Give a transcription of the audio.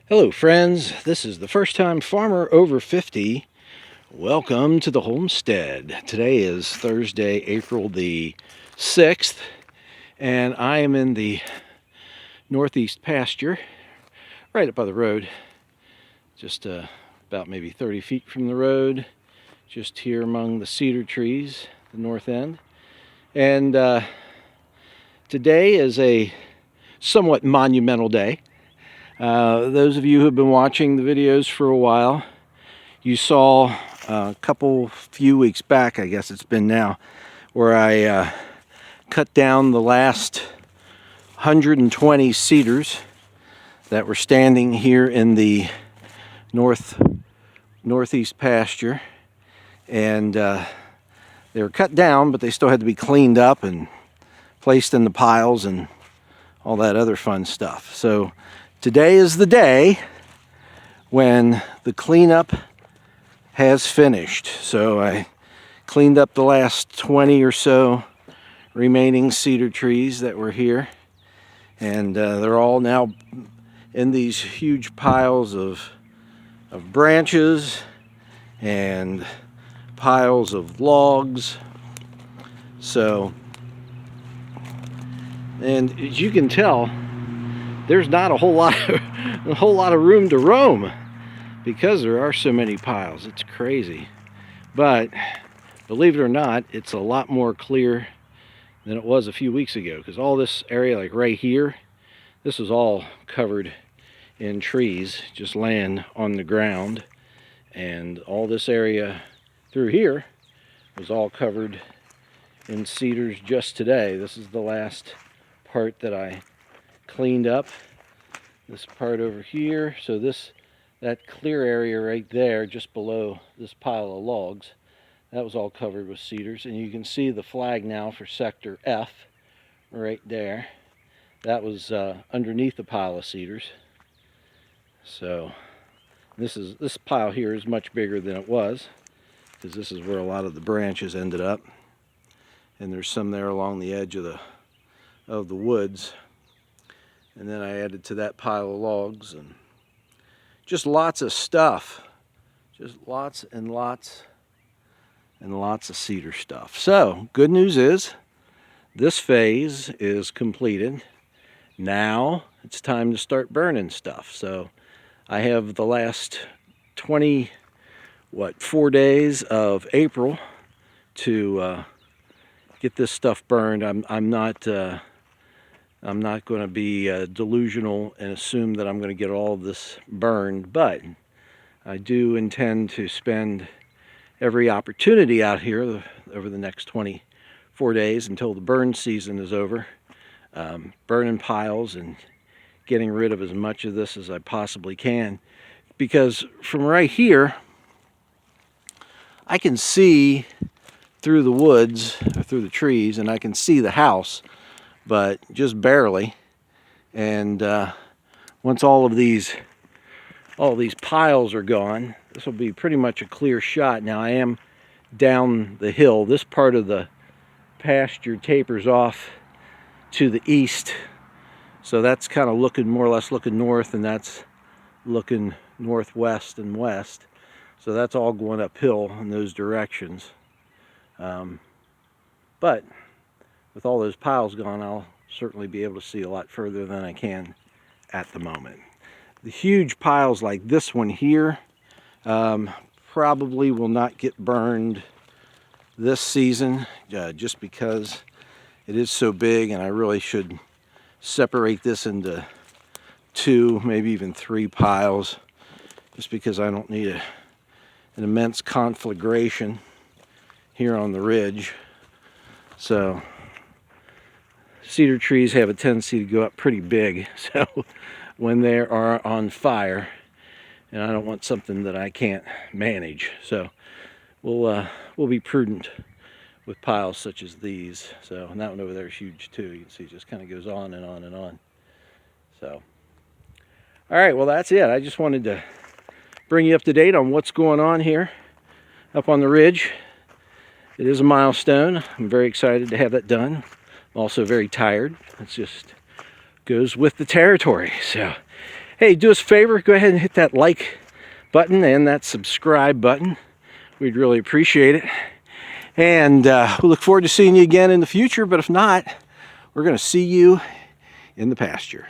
Hello friends, this is the first time farmer over 50. Welcome to the homestead. Today is Thursday, April the 6th, and I am in the northeast pasture, right up by the road, just about maybe 30 feet from the road, just here among the cedar trees, the north end. And today is a somewhat monumental day. Those of you who have been watching the videos for a while, you saw a few weeks back, I guess it's been now, where I cut down the last 120 cedars that were standing here in the northeast pasture. And they were cut down, but they still had to be cleaned up and placed in the piles and all that other fun stuff. So today is the day when the cleanup has finished. So I cleaned up the last 20 or so remaining cedar trees that were here, and they're all now in these huge piles of branches and piles of logs. So, and as you can tell, there's not a whole lot of room to roam because there are so many piles. It's crazy. But believe it or not, it's a lot more clear than it was a few weeks ago, because all this area, like right here, this was all covered in trees just laying on the ground, and all this area through here was all covered in cedars just today. This is the last part that I cleaned up, this part over here. So that clear area right there just below this pile of logs, that was all covered with cedars. And you can see the flag now for sector F right there. That was underneath the pile of cedars. So this pile here is much bigger than it was, because this is where a lot of the branches ended up, and there's some there along the edge of the woods. And then I added to that pile of logs, and just lots of stuff. Just lots and lots and lots of cedar stuff. So, good news is, this phase is completed. Now, it's time to start burning stuff. So, I have the last 4 days of April to get this stuff burned. I'm not going to be delusional and assume that I'm going to get all of this burned, but I do intend to spend every opportunity out here over the next 24 days until the burn season is over, burning piles and getting rid of as much of this as I possibly can. Because from right here, I can see through the woods, or through the trees, and I can see the house, but just barely. And once all these piles are gone, this will be pretty much a clear shot. Now, I am down the hill. This part of the pasture tapers off to the east, so that's kind of looking more or less looking north, and that's looking northwest and west. So that's all going uphill in those directions. But with all those piles gone, I'll certainly be able to see a lot further than I can at the moment. The huge piles like this one here probably will not get burned this season, just because it is so big, and I really should separate this into 2, maybe even 3 piles, just because I don't need an immense conflagration here on the ridge. So cedar trees have a tendency to go up pretty big, so when they are on fire, and I don't want something that I can't manage, so we'll be prudent with piles such as these. So, and that one over there is huge too. You can see it just kind of goes on and on and on. So, all right, well, that's it. I just wanted to bring you up to date on what's going on here up on the ridge. It is a milestone. I'm very excited to have that done. I'm also very tired. It just goes with the territory. So Hey, do us a favor, go ahead and hit that like button and that subscribe button. We'd really appreciate it. And we look forward to seeing you again in the future, but if not, we're going to see you in the pasture.